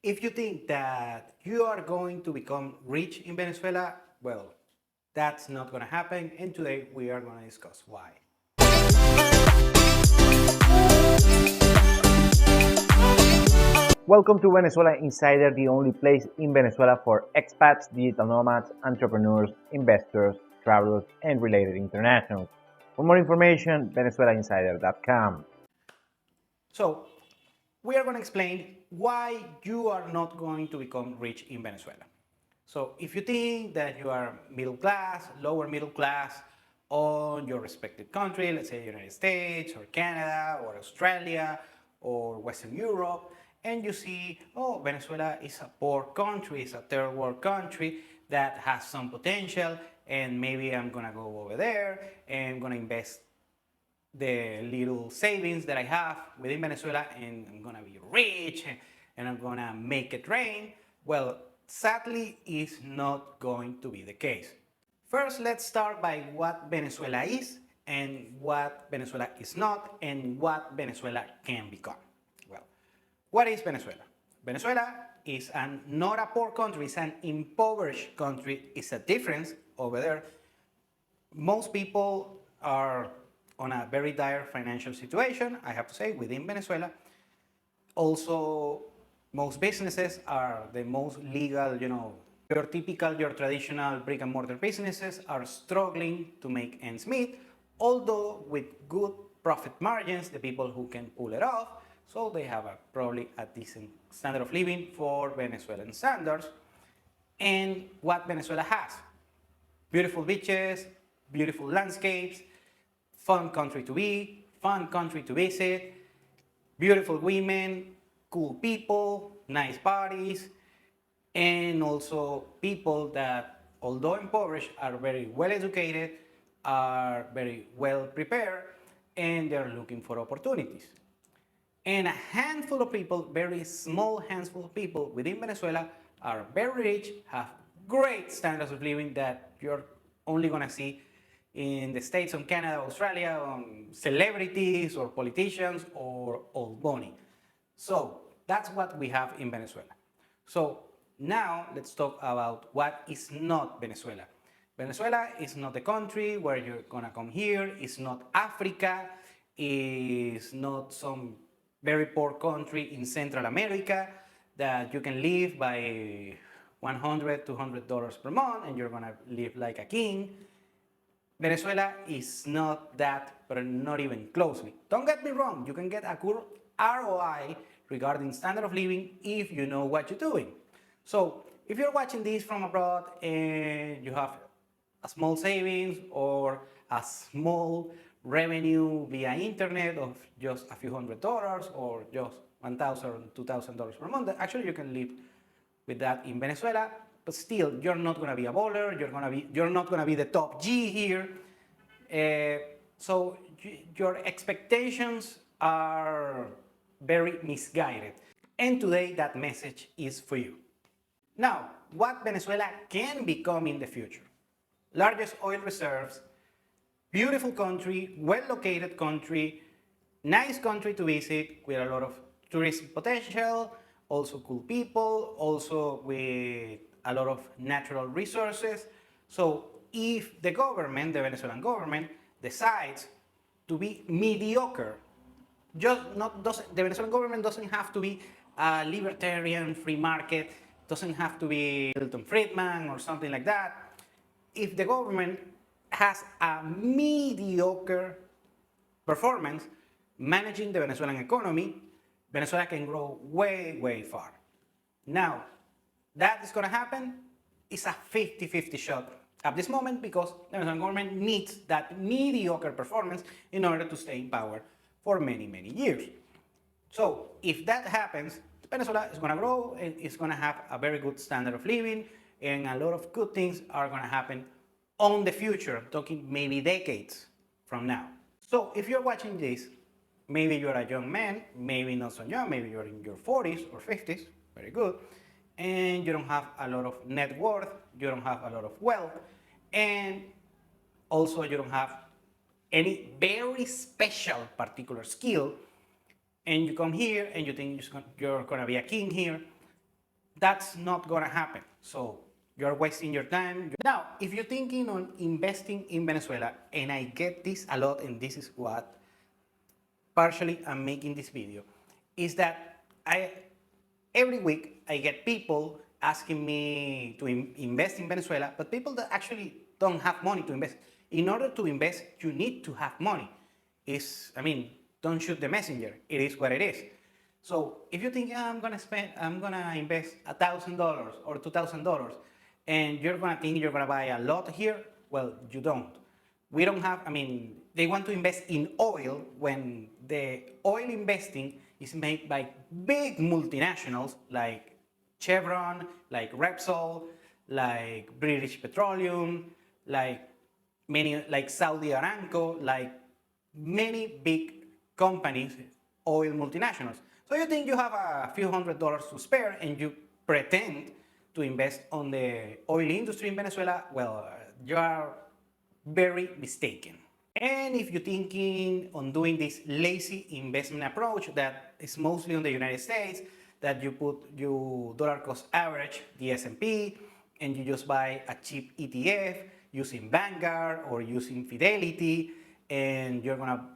If you think that you are going to become rich in Venezuela, well, that's not going to happen, and today we are going to discuss why. Welcome to Venezuela Insider, the only place in Venezuela for expats, digital nomads, entrepreneurs, investors, travelers, and related internationals. For more information, venezuelainsider.com. So, we are going to explain why you are not going to become rich in Venezuela. So, if you think that you are middle class, lower middle class, on your respective country, let's say the United States or Canada or Australia or Western Europe, and you see, oh, Venezuela is a poor country, it's a third world country that has some potential, and maybe I'm gonna go over there and I'm gonna invest the little savings that I have within Venezuela and I'm gonna be rich and I'm gonna make it rain. Well, sadly, is not going to be the case. First, let's start by what Venezuela is and what Venezuela is not and what Venezuela can become. Well, what is Venezuela? Venezuela is not a poor country, it's an impoverished country. It's a difference over there. Most people are on a very dire financial situation, I have to say, within Venezuela. Also, most businesses are the most legal, your typical, your traditional brick and mortar businesses are struggling to make ends meet, although with good profit margins, the people who can pull it off, so they have probably a decent standard of living for Venezuelan standards. And what Venezuela has: beautiful beaches, beautiful landscapes, fun country to be, fun country to visit, beautiful women, cool people, nice parties, and also people that, although impoverished, are very well educated, are very well prepared, and they're looking for opportunities. And a handful of people, very small handful of people within Venezuela are very rich, have great standards of living that you're only gonna see in the States, on Canada, Australia, on celebrities or politicians or old money. So that's what we have in Venezuela. So now let's talk about what is not Venezuela. Venezuela is not the country where you're gonna come here. It's not Africa. It's not some very poor country in Central America that you can live by $100, $200 per month and you're gonna live like a king. Venezuela is not that, but not even closely. Don't get me wrong, you can get a good ROI regarding standard of living if you know what you're doing. So if you're watching this from abroad and you have a small savings or a small revenue via internet of just a few $100s or just $1,000, $2,000 per month, actually you can live with that in Venezuela. But still, you're not going to be a baller. You're not going to be the top G here. So your expectations are very misguided. And today that message is for you. Now, what Venezuela can become in the future: largest oil reserves, beautiful country, well-located country, nice country to visit with a lot of tourism potential, also cool people, also with a lot of natural resources. So if the government, the Venezuelan government, decides to be mediocre, the Venezuelan government doesn't have to be a libertarian free market, doesn't have to be Milton Friedman or something like that. If the government has a mediocre performance managing the Venezuelan economy, Venezuela can grow way, way far. Now, that is going to happen. It's a 50-50 shot at this moment because the Venezuelan government needs that mediocre performance in order to stay in power for many, many years. So if that happens, Venezuela is going to grow and it's going to have a very good standard of living, and a lot of good things are going to happen on the future. I'm talking maybe decades from now. So if you're watching this, maybe you're a young man, maybe not so young, maybe you're in your 40s or 50s, very good, and you don't have a lot of net worth, you don't have a lot of wealth, and also you don't have any very special particular skill, and you come here and you think you're gonna be a king here, That's not gonna happen. So you're wasting your time. Now, if you're thinking on investing in Venezuela, and I get this a lot, and this is what partially I'm making this video, is that every week I get people asking me to invest in Venezuela, but people that actually don't have money to invest. In order to invest, you need to have money. I mean, don't shoot the messenger. It is what it is. So if you think I'm gonna invest $1,000 or $2,000, and you're gonna think you're gonna buy a lot here, well, you don't. We don't have, I mean, they want to invest in oil when the oil investing is made by big multinationals like Chevron, like Repsol, like British Petroleum, like like Saudi Aramco, like many big companies, oil multinationals. So you think you have a few $100s to spare and you pretend to invest on the oil industry in Venezuela? Well, you are very mistaken. And if you're thinking on doing this lazy investment approach that is mostly on the United States, that you put your dollar cost average, the S&P, and you just buy a cheap ETF using Vanguard or using Fidelity, and you're gonna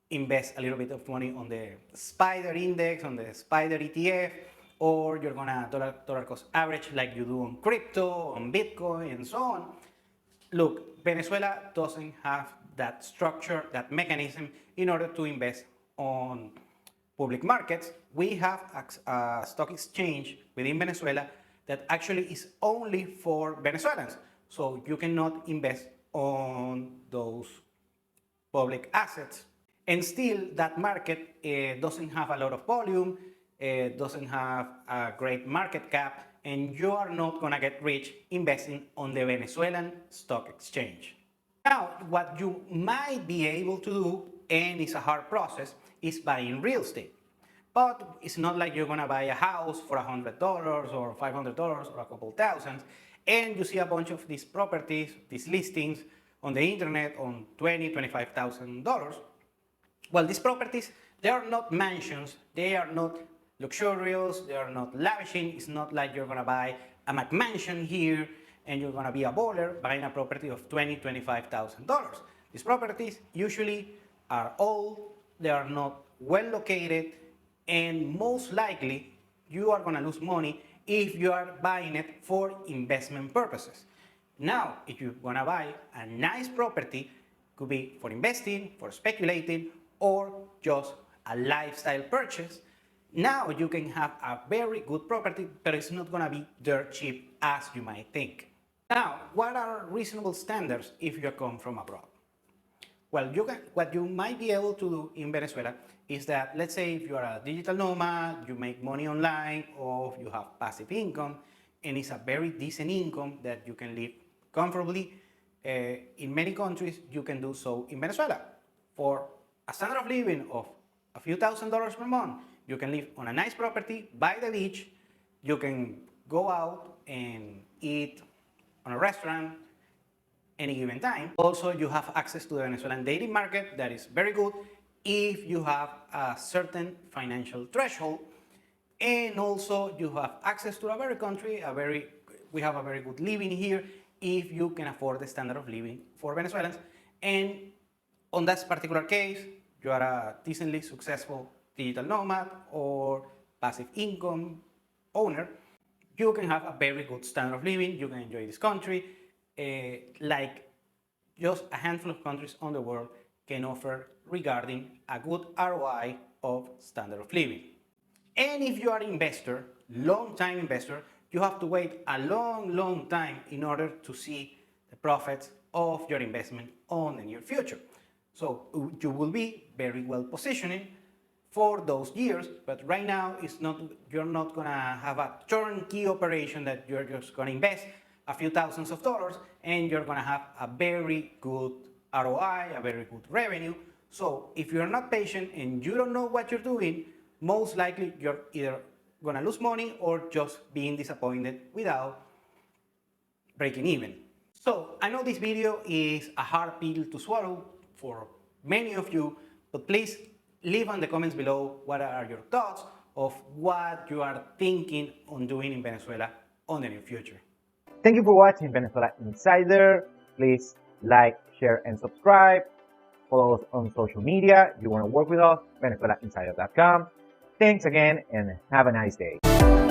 invest a little bit of money on the Spider Index, on the Spider ETF, or you're gonna dollar cost average like you do on crypto, on Bitcoin, and so on. Look, Venezuela doesn't have that structure, that mechanism in order to invest on public markets. We have a stock exchange within Venezuela that actually is only for Venezuelans. So you cannot invest on those public assets. And still, that market doesn't have a lot of volume, doesn't have a great market cap, and you are not gonna get rich investing on the Venezuelan stock exchange. Now, what you might be able to do, and it's a hard process, is buying real estate. But it's not like you're gonna buy a house for $100 or $500 or a couple thousands, and you see a bunch of these properties, these listings on the internet on $20,000, $25,000. Well, these properties, they are not mansions, they are not luxurious, they are not lavishing. It's not like you're gonna buy a McMansion here and you're gonna be a baller buying a property of $20,000, $25,000. These properties usually are old, they are not well located, and most likely you are gonna lose money if you are buying it for investment purposes. Now, if you're gonna buy a nice property, could be for investing, for speculating, or just a lifestyle purchase, now you can have a very good property, but it's not gonna be dirt cheap as you might think. Now, what are reasonable standards if you come from abroad? Well, what you might be able to do in Venezuela is that, let's say if you are a digital nomad, you make money online, or you have passive income, and it's a very decent income that you can live comfortably. In many countries, you can do so in Venezuela. For a standard of living of a few $1,000s per month, you can live on a nice property by the beach, you can go out and eat on a restaurant any given time. Also, you have access to the Venezuelan dating market that is very good if you have a certain financial threshold. And also you have access to a very country, we have a very good living here if you can afford the standard of living for Venezuelans. And on that particular case, you are a decently successful digital nomad or passive income owner, you can have a very good standard of living, you can enjoy this country, like just a handful of countries on the world can offer regarding a good ROI of standard of living. And if you are an investor, long-time investor, you have to wait a long time in order to see the profits of your investment on the near future. So you will be very well positioned for those years, but right now you're not gonna have a turnkey operation that you're just gonna invest a few thousands of dollars and you're gonna have a very good ROI, a very good revenue. So if you're not patient and you don't know what you're doing, most likely you're either gonna lose money or just being disappointed without breaking even. So I know this video is a hard pill to swallow for many of you, but please leave on the comments below what are your thoughts of what you are thinking on doing in Venezuela on the near future. Thank you for watching Venezuela Insider. Please like, share, and subscribe. Follow us on social media. If you want to work with us, VenezuelaInsider.com. Thanks again and have a nice day.